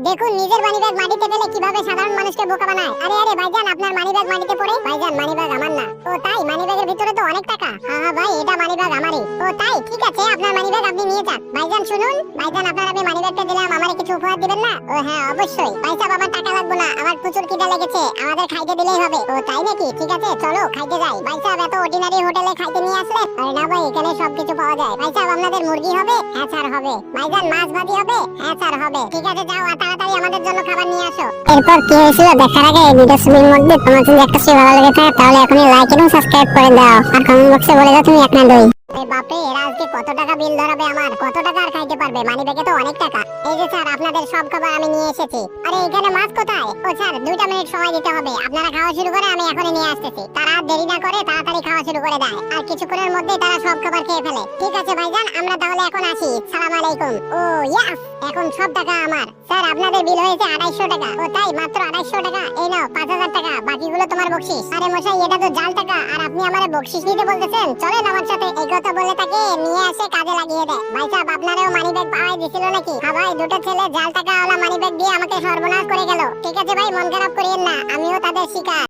দেখুন নিজের মানিব্যাগ মাটিতে ফেলে কিভাবে সাধারণ মানুষকে বোকা বানায়। আরে আরে ভাইজান, আপনার মানিব্যাগ মাটিতে পড়ে। ভাইজান মানিব্যাগ আমার না। ও তাই? মানিব্যাগের ভিতরে তো অনেক টাকা। হ্যাঁ হ্যাঁ ভাই, এটা মানিব্যাগ আমারই। ও তাই? ঠিক আছে, আপনার মানিব্যাগ আপনি নিয়ে যান। ভাইজান শুনুন, ভাইজান আপনার আমি মানিব্যাগটা দিলাম, আমারে কিছু উপহার দিবেন না? ও হ্যাঁ অবশ্যই। ভাই সাহেব আমার টাকা লাগবে না, আমার প্রচুর খিদে লেগেছে, আমাদের খাইতে দিলেই হবে। ও তাই নাকি? ঠিক আছে চলো খাইতে যাই। ভাই সাহেব এত অর্ডিনারি হোটেলে খাইতে নিয়ে আসলেন? আরে না ভাই, এখানে সবকিছু পাওয়া যায়। ভাই সাহেব আপনাদের মুরগি হবে? হ্যাঁ স্যার হবে। ভাইজান মাছ ভাজি হবে? হ্যাঁ স্যার হবে। ঠিক আছে যাও, তাড়াতাড়ি আমাদের জন্য খাবার নিয়ে আসো। এরপর কি হয়েছিল দেখার আগে এই ভিডিও ছবির মধ্যে তোমার যদি একটা ছবি ভালো লেগে থাকে তাহলে এখনই লাইক এবং সাবস্ক্রাইব করে দাও, আর কমেন্ট বক্সে বলে দাও তুমি 1 না 2। বাপরে, এরা আজকে কত টাকা বিল ধরাবে আমার? কত টাকা আর খাইতে পারবে? মানিব্যাগে তো অনেক টাকা। এই যে স্যার, আপনাদের সব খাবার আমি নিয়ে এসেছি। আরে এখানে মাছ কোথায়? ও স্যার 2টা মিনিট সময় দিতে হবে, আপনারা খাওয়া শুরু করে আমি এখনই নিয়ে আসতেছি। তারা দেরি না করে তাড়াতাড়ি খাওয়া শুরু করে দেয়, আর কিছুক্ষণের মধ্যেই তারা সব খাবার খেয়ে ফেলে। ঠিক আছে ভাইজান, আমরা তাহলে এখন আসি। সালাম আলাইকুম। ও ইয়াস, এখন সব টাকা আমার। স্যার আপনাদের বিল হয়েছে 2800 টাকা। ও তাই? মাত্র 2800 টাকা? এই নাও 5000 টাকা, বাকিগুলো তোমার বকশিশ। আরে মশাই, এটা তো জাল টাকা, আর আপনি আমারে বকশিশ নিতে বলতেছেন? চলেন আমার সাথে। এই কথা বলে তাকে নিয়ে আসে কাজে লাগিয়ে দেয়। ভাই সাহেব আপনারও মানিব্যাগ পাওয়াই দিছিল নাকি? হ্যাঁ ভাই, দুটো ছেলে জাল টাকাওয়ালা মানিব্যাগ দিয়ে আমাকে সর্বনাশ করে গেল। ঠিক আছে ভাই, মন খারাপ করিয়েন না, আমিও তাদের শিকার।